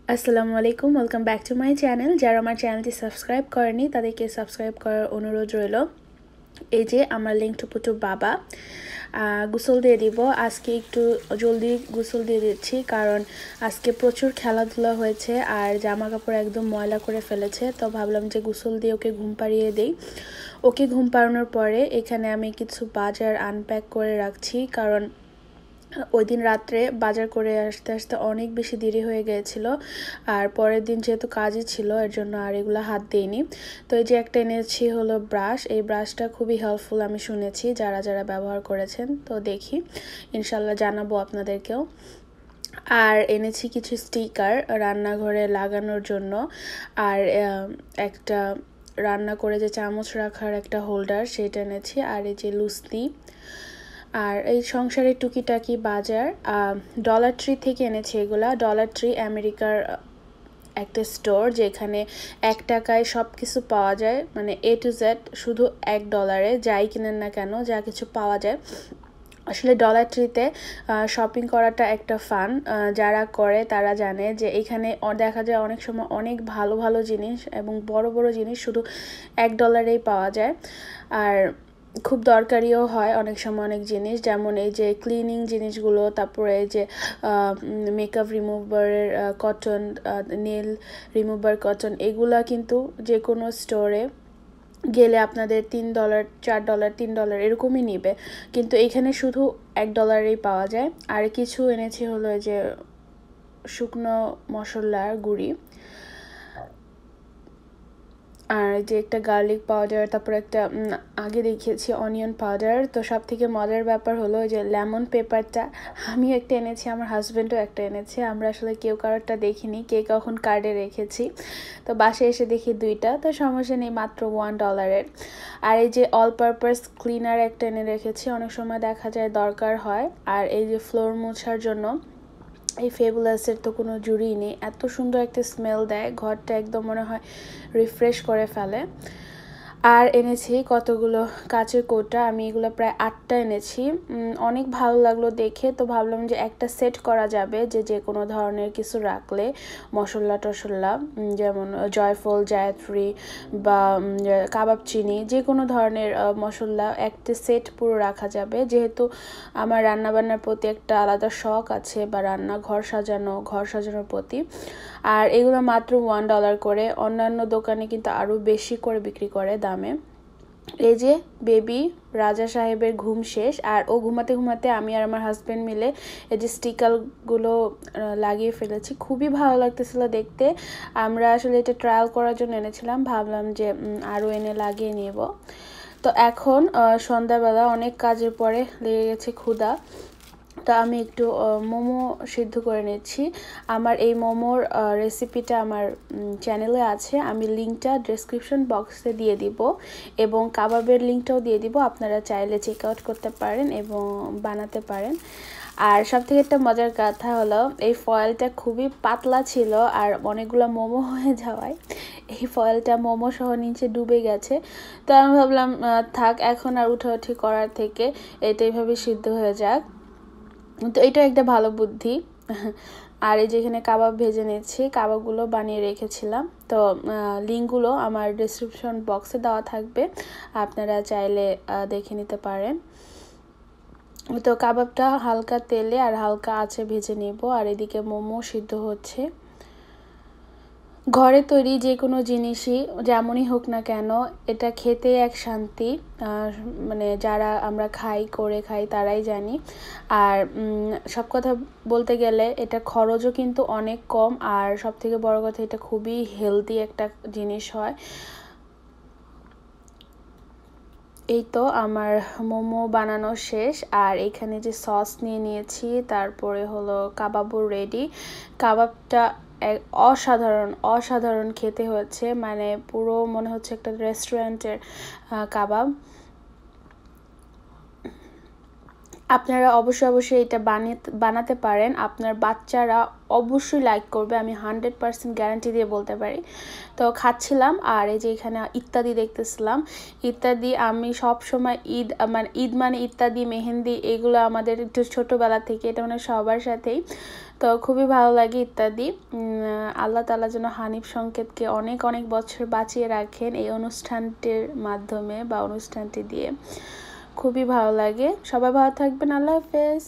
আসসালামু আলাইকুম, welcome back to my channel. যারা আমার চ্যানেলটি সাবস্ক্রাইব করেনি তাদেরকে সাবস্ক্রাইব করার অনুরোধ রইল। এই যে আমার লিঙ্ক টু পুটু বাবা গোসল দিয়ে দিব। আজকে একটু জলদি গোসল দিয়ে দিচ্ছি কারণ আজকে প্রচুর খেলাধুলা হয়েছে আর জামা কাপড় একদম ময়লা করে ফেলেছে। তো ভাবলাম যে গোসল দিয়ে ওকে ঘুম পাড়িয়ে দেই। ওকে ঘুম পাড়ানোর পরে এখানে আমি কিছু বাজার আনপ্যাক করে রাখছি কারণ ওই দিন রাত্রে বাজার করে আসতে আসতে অনেক বেশি দেরি হয়ে গিয়েছিল আর পরের দিন যেহেতু কাজই ছিল এর জন্য আর এগুলো হাত দিইনি। তো এই যে একটা এনেছি হলো ব্রাশ। এই ব্রাশটা খুবই হেল্পফুল আমি শুনেছি যারা যারা ব্যবহার করেছেন। তো দেখি, ইনশাল্লাহ জানাবো আপনাদেরকেও। আর এনেছি কিছু স্টিকার রান্নাঘরে লাগানোর জন্য, আর একটা রান্না করে যে চামচ রাখার একটা হোল্ডার সেটা এনেছি, আর এই যে লুসনি। আর এই সংসারের টুকিটাকি বাজার ডলার ট্রি থেকে এনেছি এগুলা। ডলার ট্রি আমেরিকার একটা স্টোর যেখানে $1 সব কিছু পাওয়া যায়, মানে A to Z শুধু $1 যাই কিনেন না কেন যা কিছু পাওয়া যায়। আসলে ডলার ট্রিতে শপিং করাটা একটা ফান, যারা করে তারা জানে যে এখানে দেখা যায় অনেক সময় অনেক ভালো ভালো জিনিস এবং বড় বড় জিনিস শুধু $1 পাওয়া যায়। আর খুব দরকারিও হয় অনেক সময় অনেক জিনিস, যেমন এই যে ক্লিনিং জিনিসগুলো, তারপরে এই যে মেকআপ রিমুভারের কটন, নেল রিমুভার কটন, এগুলা কিন্তু যে কোনো স্টোরে গেলে আপনাদের $3, $4, $3 এরকমই নিবে, কিন্তু এখানে শুধু $1 পাওয়া যায়। আর কিছু এনেছি হলো যে শুকনো মশলার গুঁড়ি, আর যে একটা গার্লিক পাউডার, তারপর একটা আগে দেখিয়েছি অনিয়ন পাউডার। তো সব থেকে মজার ব্যাপার হলো যে লেমন পেপারটা আমি একটা এনেছি, আমার হাজব্যান্ডও একটা এনেছে। আমরা আসলে কেউ কারোরটা দেখিনি, কে কখন কার্ডে রেখেছি। তো বাসায় এসে দেখি দুইটা, তো সমস্যা নেই, মাত্র $1। আর এই যে অল পারপাস ক্লিনার একটা এনে রেখেছি, অনেক সময় দেখা যায় দরকার হয়। আর এই যে ফ্লোর মোছার জন্য এই ফেবুলাসের তো কোনো জুড়িই নেই, এত সুন্দর একটা স্মেল দেয়, ঘরটা একদম মনে হয় রিফ্রেশ করে ফেলে। আর এনেছি কতগুলো কাচের কৌটা, আমি এগুলো প্রায় 8টা এনেছি। অনেক ভালো লাগলো দেখে, তো ভাবলাম যে একটা সেট করা যাবে যে যে কোনো ধরনের কিছু রাখলে, মশলা টশলা যেমন জয়ফল, জায়ত্রী বা কাবাব চিনি, যে কোনো ধরনের মশলা একটা সেট পুরো রাখা যাবে। যেহেতু আমার রান্নাবান্নার প্রতি একটা আলাদা শখ আছে, বা ঘর সাজানোর প্রতি। আর এগুলো মাত্র $1 করে, অন্যান্য দোকানে কিন্তু আরও বেশি করে বিক্রি করে দামে। এই যে বেবি রাজা সাহেবের ঘুম শেষ, আর ও ঘুমাতে ঘুমাতে আমি আর আমার হাজব্যান্ড মিলে এই যে স্টিকারগুলো লাগিয়ে ফেলেছি। খুবই ভালো লাগতেছিল দেখতে। আমরা আসলে এটা ট্রায়াল করার জন্য এনেছিলাম, ভাবলাম যে আরও এনে লাগিয়ে নেব। তো এখন সন্ধ্যাবেলা অনেক কাজের পরে লেগে গেছে ক্ষুধা, তো আমি একটু মোমো সিদ্ধ করে নিচ্ছি। আমার এই মোমোর রেসিপিটা আমার চ্যানেলে আছে, আমি লিঙ্কটা ডেসক্রিপশন বক্সে দিয়ে দিব এবং কাবাবের লিঙ্কটাও দিয়ে দিব, আপনারা চাইলে চেক আউট করতে পারেন এবং বানাতে পারেন। আর সবথেকে একটা মজার কথা হলো এই ফয়েলটা খুবই পাতলা ছিল, আর অনেকগুলো মোমো হয়ে যাওয়ায় এই ফয়েলটা মোমো সহ নিচে ডুবে গেছে। তো আমি ভাবলাম থাক, এখন আর উঠাউঠি করার থেকে এটা এইভাবে সিদ্ধ হয়ে যাক। তো এটা একটা ভালো বুদ্ধি। আর এই যেখানে কাবাব ভেজে নিচ্ছি, কাবাবগুলো বানিয়ে রেখেছিলাম, তো লিঙ্কগুলো আমার ডিসক্রিপশন বক্সে দেওয়া থাকবে, আপনারা চাইলে দেখে নিতে পারেন। তো কাবাবটা হালকা তেলে আর হালকা আঁচে ভেজে নেব, আর এদিকে মোমো সিদ্ধ হচ্ছে। ঘরে তৈরি যে কোনো জিনিসই যেমনই হোক না কেন, এটা খেতে এক শান্তি, মানে যারা আমরা করে খাই তারাই জানি। আর সব কথা বলতে গেলে এটা খরচও কিন্তু অনেক কম, আর সব থেকে বড় কথা এটা খুবই হেলদি একটা জিনিস হয়। এই তো আমার মোমো বানানো শেষ, আর এখানে যে সস নিয়ে নিয়েছি, তারপরে হলো কাবাবও রেডি। কাবাবটা অসাধারণ অসাধারণ খেতে হচ্ছে, মানে পুরো মনে হচ্ছে একটা রেস্টুরেন্টের কাবাব। আপনারা অবশ্যই এটা বানাতে পারেন, আপনার বাচ্চারা অবশ্যই লাইক করবে, আমি 100% গ্যারান্টি দিয়ে বলতে পারি। তো খাচ্ছিলাম আর এই যে এখানে ইত্যাদি দেখতেছিলাম। ইত্যাদি আমি সব সময় ঈদ মানে ইত্যাদি, মেহেন্দি, এগুলো আমাদের একটু ছোটোবেলা থেকে, এটা মানে সবার সাথেই। তো খুবই ভালো লাগে ইত্যাদি। আল্লাহ তাআলা যেন হানিফ সংকেতকে অনেক অনেক বছর বাঁচিয়ে রাখেন এই অনুষ্ঠানটির মাধ্যমে বা অনুষ্ঠানটি দিয়ে। খুবই ভালো লাগে। সবাই ভালো থাকবেন। আল্লাহ হাফেজ।